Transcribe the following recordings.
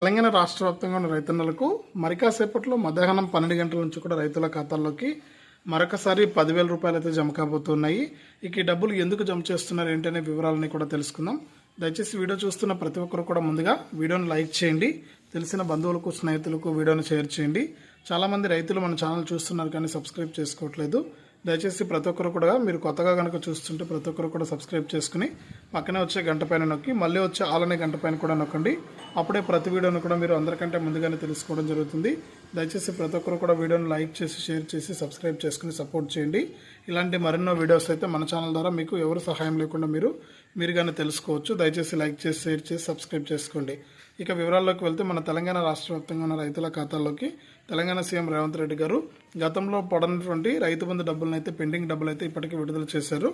తెలంగాణ రాష్ట్ర వ్యాప్తంగా ఉన్న రైతన్నలకు మరి కాసేపట్లో మధ్యాహ్నం 12 గంటల నుంచి కూడా రైతుల ఖాతాల్లోకి మరొకసారి 10,000 రూపాయలు అయితే జమ కాబోతున్నాయి. ఇక ఈ డబ్బులు ఎందుకు జమ చేస్తున్నారు ఏంటనే వివరాలని కూడా తెలుసుకుందాం. దయచేసి వీడియో చూస్తున్న ప్రతి ఒక్కరు కూడా ముందుగా వీడియోని లైక్ చేయండి, తెలిసిన బంధువులకు స్నేహితులకు వీడియోని షేర్ చేయండి. చాలామంది రైతులు మన ఛానల్ చూస్తున్నారు కానీ సబ్స్క్రైబ్ చేసుకోవట్లేదు. దయచేసి ప్రతి ఒక్కరు కూడా మీరు కొత్తగా కనుక చూస్తుంటే ప్రతి ఒక్కరు కూడా సబ్స్క్రైబ్ చేసుకుని పక్కనే వచ్చే గంట పైన నొక్కి మళ్ళీ వచ్చే ఆలనే గంట పైన కూడా నొక్కండి. అప్పుడే ప్రతి వీడియోను కూడా మీరు అందరికంటే ముందుగానే తెలుసుకోవడం జరుగుతుంది. దయచేసి ప్రతి ఒక్కరు కూడా వీడియోని లైక్ చేసి షేర్ చేసి సబ్స్క్రైబ్ చేసుకుని సపోర్ట్ చేయండి. ఇలాంటి మరెన్నో వీడియోస్ అయితే మన ఛానల్ ద్వారా మీకు ఎవరు సహాయం లేకుండా మీరు కానీ తెలుసుకోవచ్చు. దయచేసి లైక్ చేసి షేర్ చేసి సబ్స్క్రైబ్ చేసుకోండి. ఇక వివరాల్లోకి వెళ్తే మన తెలంగాణ రాష్ట్ర వ్యాప్తంగా ఉన్న రైతుల ఖాతాల్లోకి తెలంగాణ సీఎం రేవంత్ రెడ్డి గారు గతంలో పడినటువంటి రైతు బంధు డబ్బులను అయితే పెండింగ్ డబ్బులు అయితే ఇప్పటికీ విడుదల చేశారు.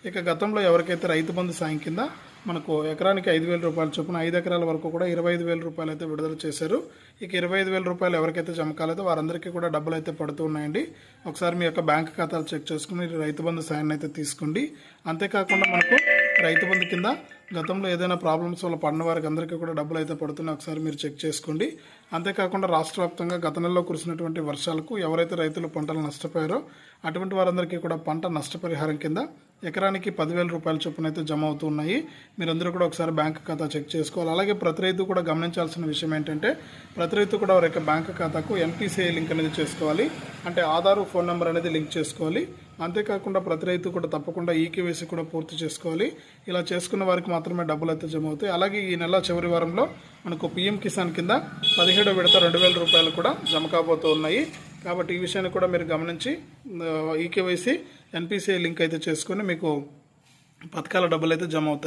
ఇక గతంలో ఎవరికైతే రైతు బంధు సాయం కింద మనకు ఎకరానికి 5,000 రూపాయలు చొప్పున 5 ఎకరాల వరకు కూడా 25,000 రూపాయలు అయితే విడుదల చేశారు. ఇక 25,000 రూపాయలు ఎవరికైతే జమ కాలేదో వారందరికీ కూడా డబ్బులు అయితే పడుతూ ఉన్నాయండి. ఒకసారి మీ యొక్క బ్యాంక్ ఖాతాలు చెక్ చేసుకుని రైతు బంధు సాయాన్ని అయితే తీసుకోండి. అంతేకాకుండా మనకు రైతు బంధు కింద గతంలో ఏదైనా ప్రాబ్లమ్స్ వల్ల పడిన వారికి అందరికీ కూడా డబ్బులు అయితే పడుతున్నాయి. ఒకసారి మీరు చెక్ చేసుకోండి. అంతేకాకుండా రాష్ట్ర వ్యాప్తంగా గత నెలలో కురిసినటువంటి వర్షాలకు ఎవరైతే రైతులు పంటలు నష్టపోయారో అటువంటి వారందరికీ కూడా పంట నష్టపరిహారం కింద ఎకరానికి 10,000 రూపాయల చొప్పున అయితే జమ అవుతున్నాయి. మీరందరూ కూడా ఒకసారి బ్యాంక్ ఖాతా చెక్ చేసుకోవాలి. అలాగే ప్రతి రైతు కూడా గమనించాల్సిన విషయం ఏంటంటే ప్రతి రైతు కూడా వారి యొక్క బ్యాంక్ ఖాతాకు NPCI లింక్ అనేది చేసుకోవాలి. అంటే ఆధార్ ఫోన్ నెంబర్ అనేది లింక్ చేసుకోవాలి. అంతేకాకుండా ప్రతి రైతు కూడా తప్పకుండా EKYC కూడా పూర్తి చేసుకోవాలి. ఇలా చేసుకున్న వారికి మాత్రమే డబ్బులు అయితే జమ అవుతాయి. అలాగే ఈ నెల చివరి వారంలో మనకు PM కిసాన్ కింద 17వ విడత 2,000 రూపాయలు కూడా జమ కాబోతూ ఉన్నాయి. కాబట్టి ఈ విషయాన్ని కూడా మీరు గమనించి EKYC NPCI లింక్ అయితే చేసుకొని మీకు పథకాల డబ్బులు అయితే జమ అవుతాయి.